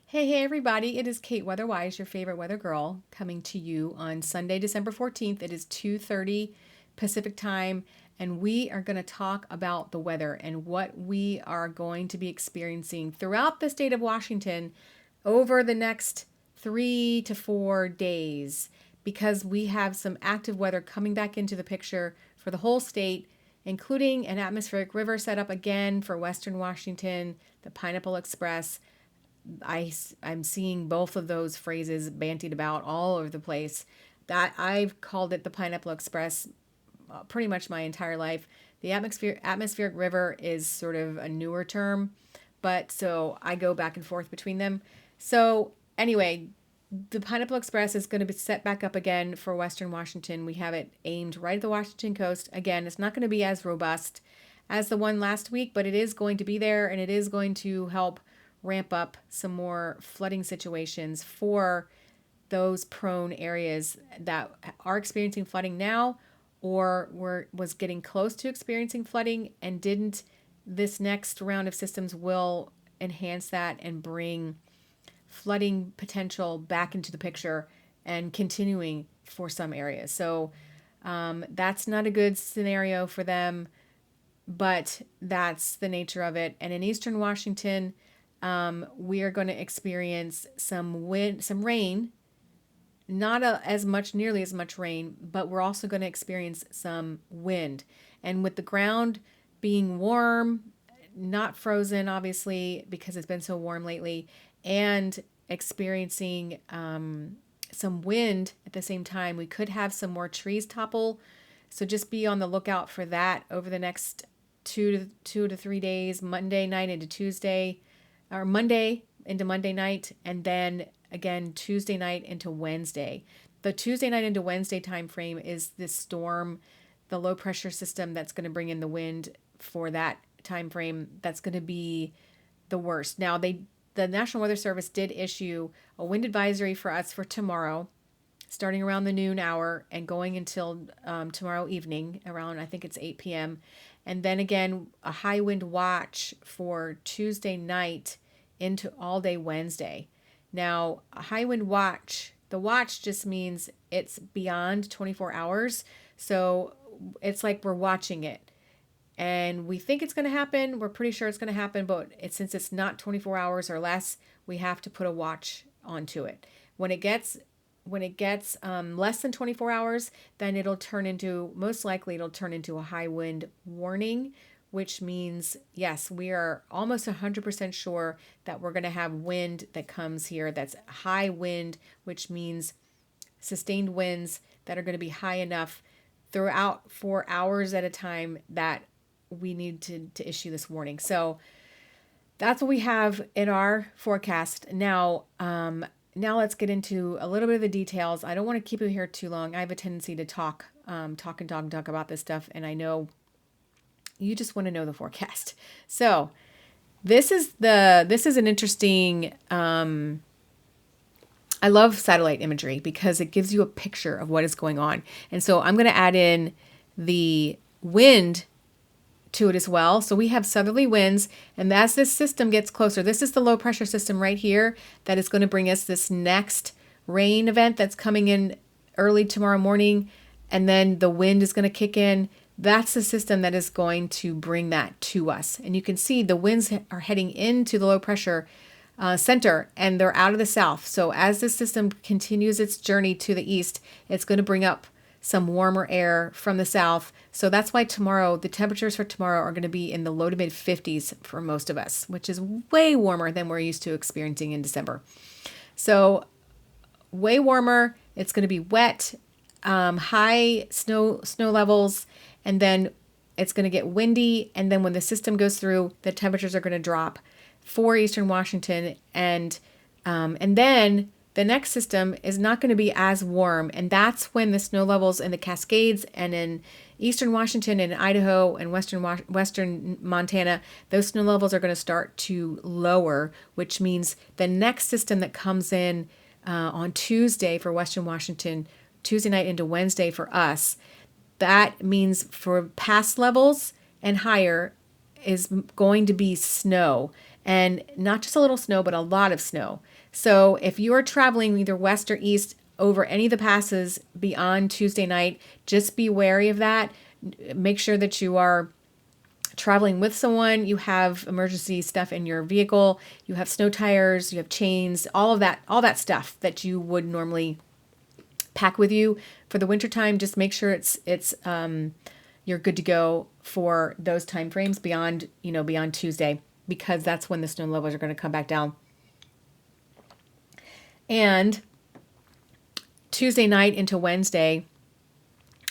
Hey, everybody. It is Kate Weatherwise, your favorite weather girl, coming to you on Sunday, December 14th. It is 2:30 Pacific time, and we are going to talk about the weather and what we are going to be experiencing throughout the state of Washington over the next 3 to 4 days because we have some active weather coming back into the picture for the whole state, including an atmospheric river set up again for Western Washington, the Pineapple Express. I'm seeing both of those phrases bantied about all over the place. That I've called it the Pineapple Express pretty much my entire life. The atmospheric river is sort of a newer term, but so I go back and forth between them. So anyway, the Pineapple Express is going to be set back up again for Western Washington. We have it aimed right at the Washington coast. Again, it's not going to be as robust as the one last week, but it is going to be there and it is going to help ramp up some more flooding situations for those prone areas that are experiencing flooding now or was getting close to experiencing flooding and didn't. This next round of systems will enhance that and bring flooding potential back into the picture and continuing for some areas. So that's not a good scenario for them, but that's the nature of it. And in Eastern Washington, we are going to experience some wind, some rain, not nearly as much rain, but we're also going to experience some wind. And with the ground being warm, not frozen, obviously, because it's been so warm lately, and experiencing some wind at the same time, we could have some more trees topple. So just be on the lookout for that over the next 2 to 3 days, Monday night into Tuesday, or Monday into Monday night, and then again Tuesday night into Wednesday. The Tuesday night into Wednesday time frame is this storm, the low pressure system that's going to bring in the wind for that time frame. That's going to be the worst. Now the National Weather Service did issue a wind advisory for us for tomorrow, starting around the noon hour and going until tomorrow evening around, I think it's 8 p.m. And then again, a high wind watch for Tuesday night into all day Wednesday. Now, a high wind watch, the watch just means it's beyond 24 hours. So it's like we're watching it. And we think it's going to happen. We're pretty sure it's going to happen. But since it's not 24 hours or less, we have to put a watch onto it. When it gets less than 24 hours, then most likely it'll turn into a high wind warning, which means, yes, we are almost 100% sure that we're going to have wind that comes here that's high wind, which means sustained winds that are going to be high enough throughout for hours at a time that we need to issue this warning. So that's what we have in our forecast. Now let's get into a little bit of the details. I don't want to keep you here too long. I have a tendency to talk about this stuff, and I know you just want to know the forecast. So this is an interesting. I love satellite imagery because it gives you a picture of what is going on, and so I'm going to add in the wind to it as well. So we have southerly winds, and as this system gets closer, this is the low pressure system right here that is going to bring us this next rain event that's coming in early tomorrow morning, and then the wind is going to kick in. That's the system that is going to bring that to us. And you can see the winds are heading into the low pressure center, and they're out of the south. So as this system continues its journey to the east, it's going to bring up some warmer air from the south. So that's why tomorrow, the temperatures for tomorrow are going to be in the low to mid 50s for most of us, which is way warmer than we're used to experiencing in December. So way warmer. It's going to be wet, high snow levels, and then it's going to get windy. And then when the system goes through, the temperatures are going to drop for Eastern Washington, and then the next system is not going to be as warm, and that's when the snow levels in the Cascades and in Eastern Washington and Idaho and Western Montana, those snow levels are going to start to lower, which means the next system that comes in on Tuesday for Western Washington, Tuesday night into Wednesday for us, that means for past levels and higher is going to be snow. and not just a little snow, but a lot of snow. So if you are traveling either west or east over any of the passes beyond Tuesday night, just be wary of that. Make sure that you are traveling with someone, you have emergency stuff in your vehicle, you have snow tires, you have chains, all that stuff that you would normally pack with you for the wintertime. Just make sure it's you're good to go for those time frames beyond Tuesday, because that's when the snow levels are going to come back down. And Tuesday night into Wednesday,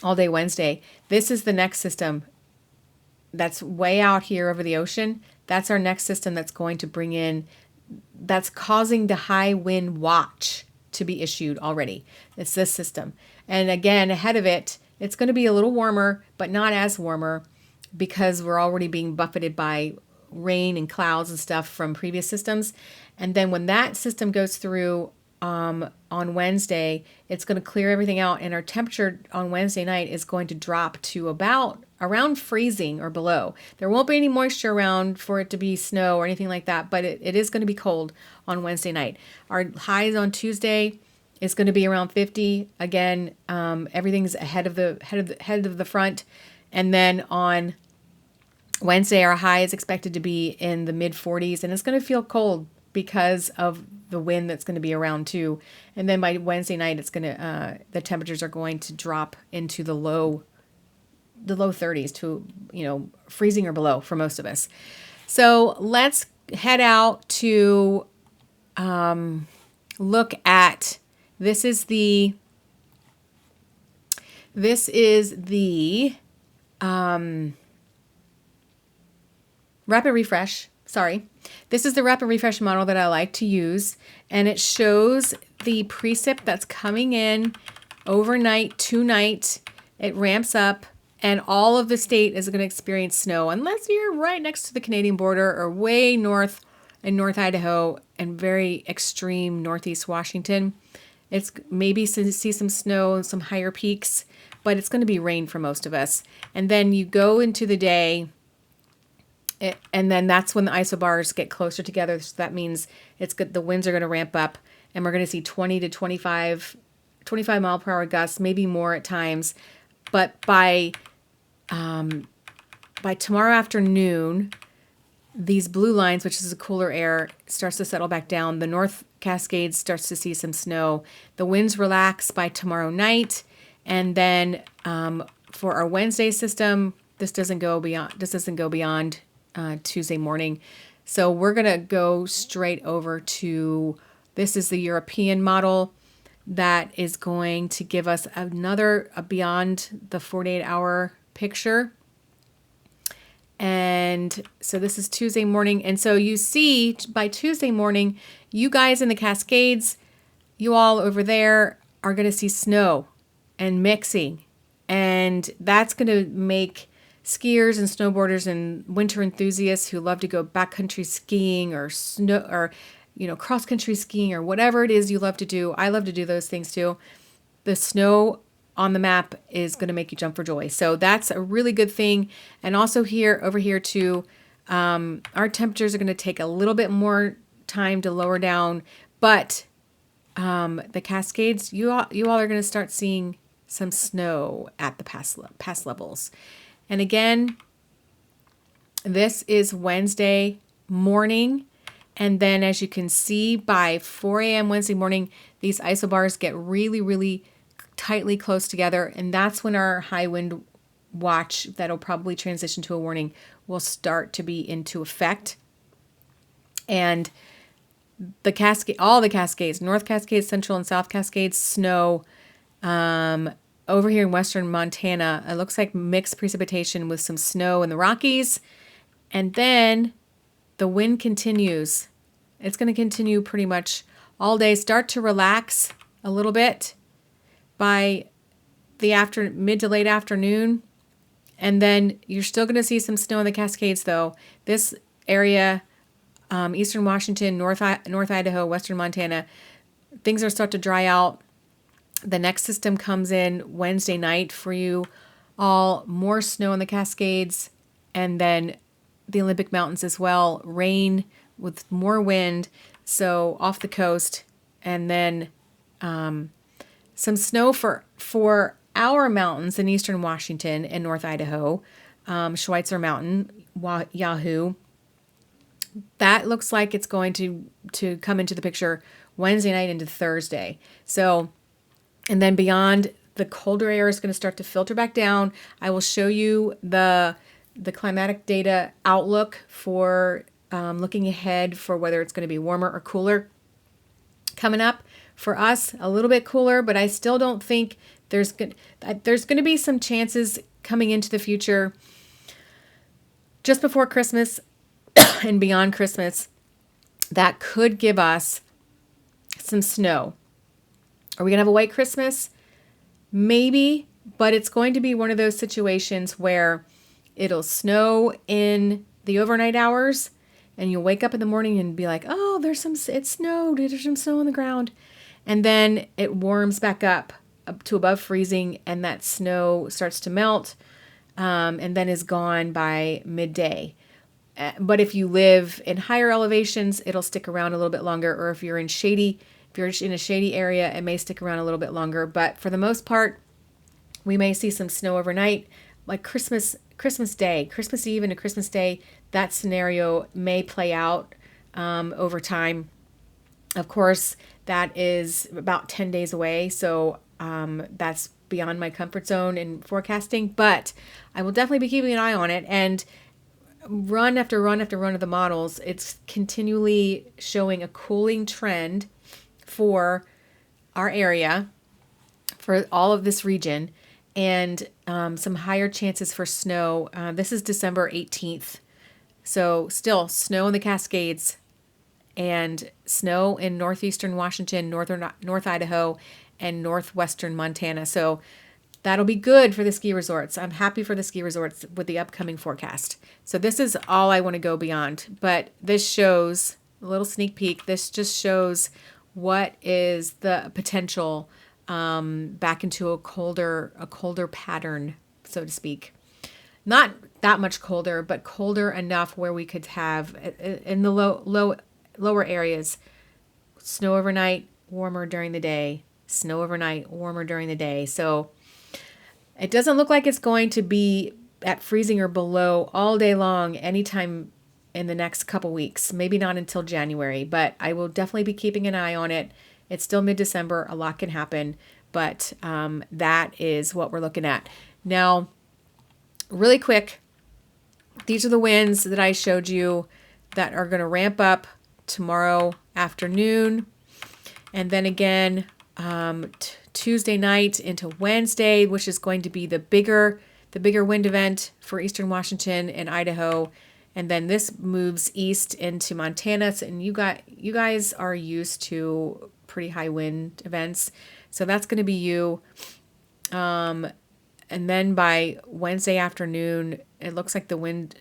all day Wednesday, this is the next system that's way out here over the ocean. That's our next system that's going to bring in, that's causing the high wind watch to be issued already. It's this system. And again, ahead of it, it's going to be a little warmer, but not as warmer, because we're already being buffeted by rain and clouds and stuff from previous systems. And then when that system goes through on Wednesday, it's going to clear everything out, and our temperature on Wednesday night is going to drop to around freezing or below. There won't be any moisture around for it to be snow or anything like that, but it is going to be cold on Wednesday night. Our highs on Tuesday is going to be around 50. Again, everything's ahead of the front, and then on Wednesday, our high is expected to be in the mid 40s, and it's going to feel cold because of the wind that's going to be around too. And then by Wednesday night, it's going to the temperatures are going to drop into the low 30s to freezing or below for most of us. So let's head out to look at this is the rapid refresh. Sorry. This is the rapid refresh model that I like to use, and it shows the precip that's coming in overnight, tonight. It ramps up, and all of the state is going to experience snow unless you're right next to the Canadian border or way north in North Idaho and very extreme northeast Washington. It's maybe see some snow and some higher peaks, but it's going to be rain for most of us. And then you go into the day, and then that's when the isobars get closer together. So that means it's good. The winds are going to ramp up, and we're going to see 20 to 25 mile per hour gusts, maybe more at times. But by tomorrow afternoon, these blue lines, which is the cooler air, starts to settle back down. The North Cascades starts to see some snow. The winds relax by tomorrow night, and then for our Wednesday system, this doesn't go beyond Tuesday morning. So we're gonna go straight over to, this is the European model that is going to give us another beyond the 48-hour picture. And so this is Tuesday morning. And so you see by Tuesday morning, you guys in the Cascades, you all over there are going to see snow and mixing. And that's going to make skiers and snowboarders and winter enthusiasts who love to go backcountry skiing or snow or cross country skiing or whatever it is you love to do. I love to do those things too. The snow on the map is going to make you jump for joy. So that's a really good thing. And also over here too, our temperatures are going to take a little bit more time to lower down, but the Cascades, you all are going to start seeing some snow at the pass levels. And again, this is Wednesday morning. And then as you can see, by 4 a.m. Wednesday morning, these isobars get really, really tightly close together. And that's when our high wind watch, that'll probably transition to a warning, will start to be into effect. And all the Cascades, North Cascades, Central and South Cascades, snow. Over here in western Montana, it looks like mixed precipitation with some snow in the Rockies. And then the wind continues. It's going to continue pretty much all day. Start to relax a little bit by the mid to late afternoon. And then you're still going to see some snow in the Cascades, though. This area, eastern Washington, North Idaho, western Montana, things are start to dry out. The next system comes in Wednesday night for you all. More snow in the Cascades, and then the Olympic Mountains as well. Rain with more wind, so off the coast, and then some snow for our mountains in eastern Washington and North Idaho, Schweitzer Mountain, Yahoo. That looks like it's going to come into the picture Wednesday night into Thursday. So, and then beyond, the colder air is going to start to filter back down. I will show you the climatic data outlook for looking ahead for whether it's going to be warmer or cooler coming up. For us, a little bit cooler, but I still don't think there's going to be some chances coming into the future just before Christmas and beyond Christmas that could give us some snow. Are we going to have a white Christmas? Maybe, but it's going to be one of those situations where it'll snow in the overnight hours and you'll wake up in the morning and be like, oh, it snowed. There's some snow on the ground. And then it warms back up to above freezing and that snow starts to melt and then is gone by midday. But if you live in higher elevations, it'll stick around a little bit longer. Or if you're in a shady area, it may stick around a little bit longer. But for the most part, we may see some snow overnight, like Christmas Day, Christmas Eve into Christmas Day. That scenario may play out over time. Of course, that is about 10 days away. So that's beyond my comfort zone in forecasting. But I will definitely be keeping an eye on it. And run after run after run of the models, it's continually showing a cooling trend for our area, for all of this region, and some higher chances for snow. This is December 18th. So still snow in the Cascades and snow in northeastern Washington, North Idaho, and northwestern Montana. So that'll be good for the ski resorts. I'm happy for the ski resorts with the upcoming forecast. So this is all I want to go beyond. But this shows a little sneak peek. This just shows what is the potential back into a colder pattern, so to speak. Not that much colder, but colder enough where we could have in the lower areas snow overnight, warmer during the day. Snow overnight, warmer during the day. So it doesn't look like it's going to be at freezing or below all day long anytime in the next couple weeks. Maybe not until January, but I will definitely be keeping an eye on it. It's still mid-December. A lot can happen, but that is what we're looking at. Now, really quick, these are the winds that I showed you that are going to ramp up tomorrow afternoon. And then again, Tuesday night into Wednesday, which is going to be the bigger wind event for Eastern Washington and Idaho. And then this moves east into Montana. And you guys are used to pretty high wind events. So that's going to be you. And then by Wednesday afternoon, it looks like the winds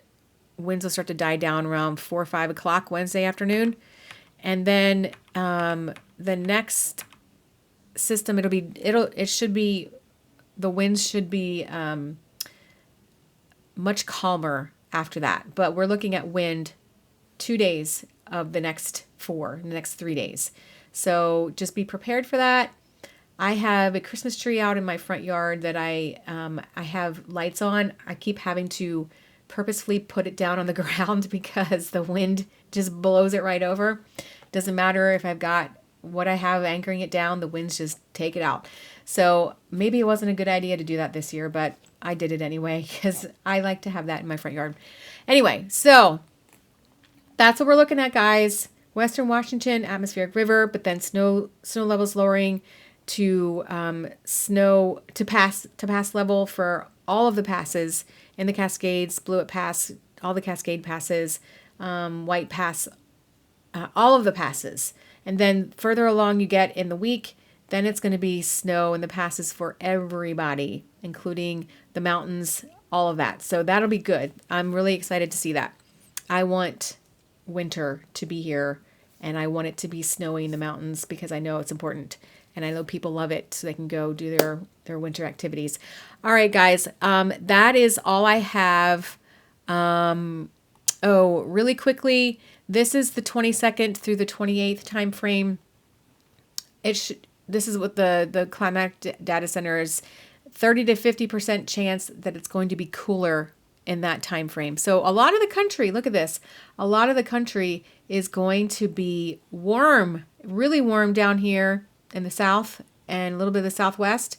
will start to die down around 4 or 5 o'clock Wednesday afternoon. And then the next system, the winds should be much calmer after that. But we're looking at wind 2 days of the next 3 days. So just be prepared for that. I have a Christmas tree out in my front yard that I have lights on. I keep having to purposefully put it down on the ground because the wind just blows it right over. Doesn't matter if I've got what I have anchoring it down, the winds just take it out. So maybe it wasn't a good idea to do that this year, but I did it anyway because I like to have that in my front yard. Anyway, so that's what we're looking at, guys. Western Washington, atmospheric river, but then snow levels lowering to pass level for all of the passes in the Cascades, Blewett Pass, all the Cascade passes, White Pass, all of the passes. And then further along you get in the week, then it's going to be snow in the passes for everybody, including the mountains, all of that. So that'll be good. I'm really excited to see that. I want winter to be here, and I want it to be snowy in the mountains because I know it's important. And I know people love it, so they can go do their winter activities. All right, guys, that is all I have. Really quickly, This is the 22nd through the 28th time frame. This is what the climatic data center is, 30 to 50% chance that it's going to be cooler in that time frame. So a lot of the country, look at this, a lot of the country is going to be warm, really warm down here in the south and a little bit of the southwest,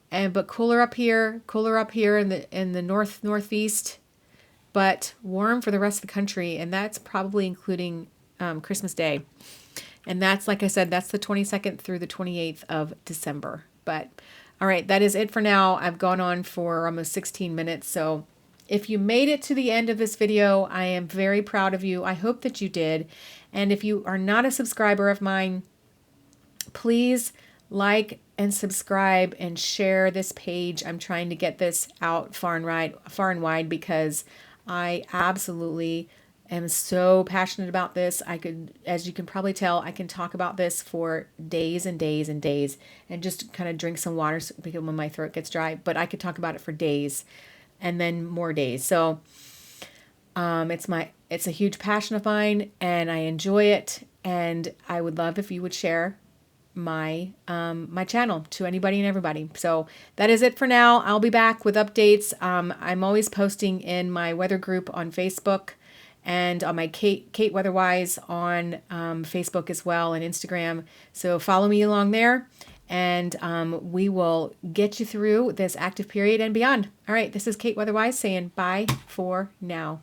but cooler up here in the northeast, but warm for the rest of the country, and that's probably including Christmas Day. And that's, like I said, that's the 22nd through the 28th of December. But all right, that is it for now. I've gone on for almost 16 minutes. So if you made it to the end of this video, I am very proud of you. I hope that you did. And if you are not a subscriber of mine, please like and subscribe and share this page. I'm trying to get this out far and wide because I absolutely am so passionate about this. As you can probably tell, I can talk about this for days and days and days and just kind of drink some water because when my throat gets dry, but I could talk about it for days and then more days. So it's a huge passion of mine and I enjoy it, and I would love if you would share my my channel to anybody and everybody. So that is it for now. I'll be back with updates. I'm always posting in my weather group on Facebook and on my Kate Weatherwise on Facebook as well, and Instagram. So follow me along there, and we will get you through this active period and beyond. All right, this is Kate Weatherwise saying bye for now.